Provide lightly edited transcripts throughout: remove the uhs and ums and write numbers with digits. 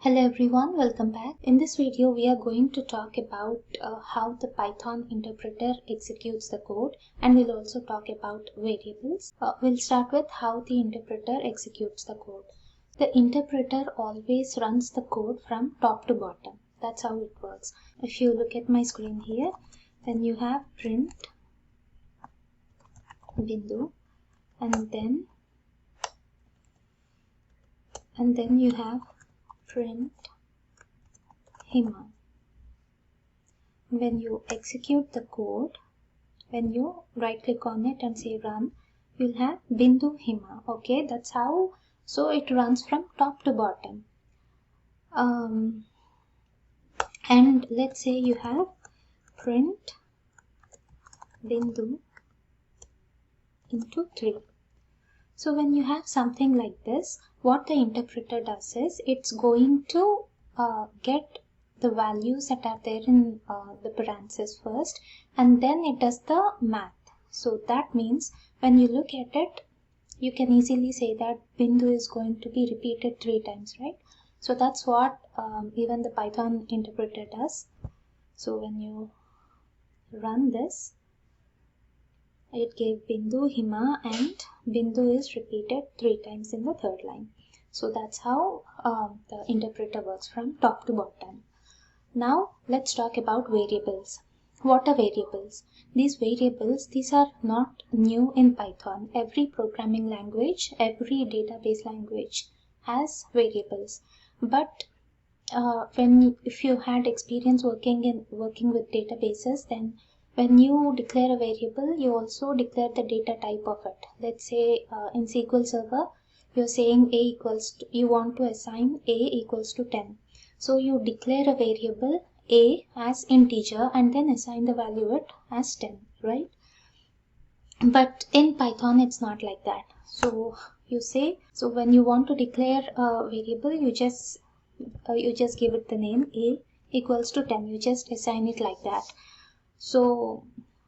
Hello everyone, welcome back. In this video we are going to talk about how the Python interpreter executes the code, and we'll also talk about variables. We'll start with how the interpreter executes the code. The interpreter always runs the code from top to bottom. That's how it works. If you look at my screen here, then you have print Bindu, and then you have print Hima. When you execute the code, when you right click on it and say run, you'll have Bindu Hima. Okay, that's how. So it runs from top to bottom. And let's say you have print Bindu into 3. So when you have something like this, what the interpreter does is it's going to get the values that are there in the parentheses first, and then it does the math. So that means when you look at it, you can easily say that Bindu is going to be repeated 3 times, right? So that's what even the Python interpreter does. So when you run this, it gave Bindu Hima, and Bindu is repeated 3 times in the third line. So that's how the interpreter works from top to bottom. Now let's talk about variables. What are variables? These variables, these are not new in Python. Every programming language, every database language has variables. But if you had experience working with databases, then when you declare a variable, you also declare the data type of it. Let's say in SQL Server, you're saying you want to assign a equals to 10. So you declare a variable a as integer and then assign the value it as 10, right? But in Python, it's not like that. So when you want to declare a variable, you just give it the name a equals to 10. You just assign it like that. So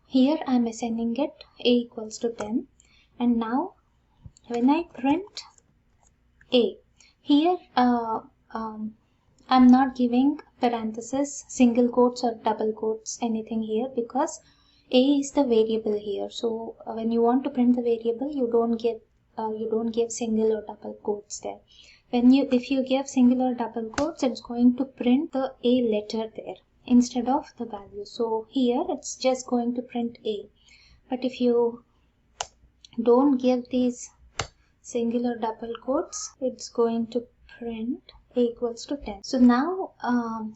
here I'm assigning it a equals to 10, and now when I print a, here I'm not giving parentheses, single quotes or double quotes, anything here, because a is the variable here. So when you want to print the variable, you don't give single or double quotes there. If you give single or double quotes, it's going to print the a letter there instead of the value. So here it's just going to print a. But if you don't give these single or double quotes, it's going to print a equals to 10. So now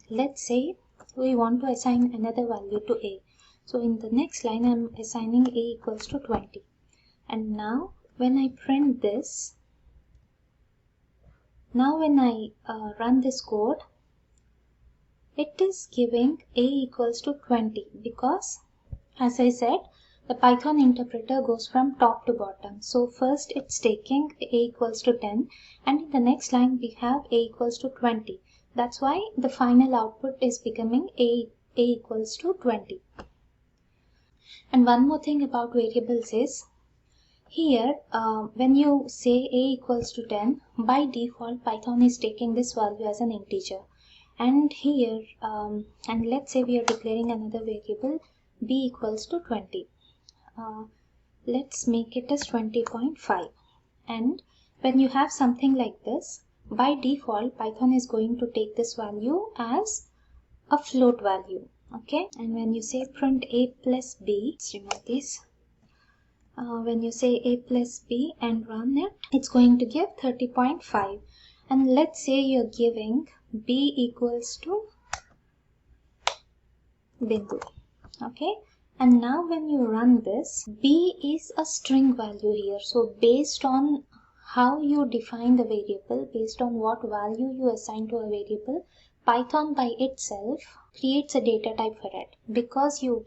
let's say we want to assign another value to a. So in the next line, I'm assigning a equals to 20. And now when I print this, now when I run this code, it is giving a equals to 20 because, as I said, the Python interpreter goes from top to bottom. So first it's taking a equals to 10, and in the next line we have a equals to 20. That's why the final output is becoming a equals to 20. And one more thing about variables is, here when you say a equals to 10, by default Python is taking this value as an integer. And here, and let's say we are declaring another variable b equals to 20. Let's make it as 20.5. And when you have something like this, by default Python is going to take this value as a float value. Okay, and when you say print a plus b, let's remove this. When you say a plus b and run it, it's going to give 30.5. And let's say you're giving b equals to Bindu. Okay, and now when you run this, b is a string value here. So based on how you define the variable, based on what value you assign to a variable, Python by itself creates a data type for it. Because you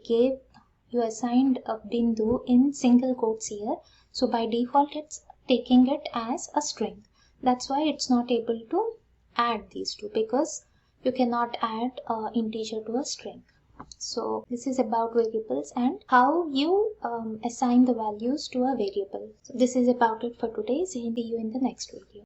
assigned a Bindu in single quotes here, so by default it's taking it as a string. That's why it's not able to add these two, because you cannot add an integer to a string. So this is about variables and how you assign the values to a variable. So this is about it for today. See you in the next video.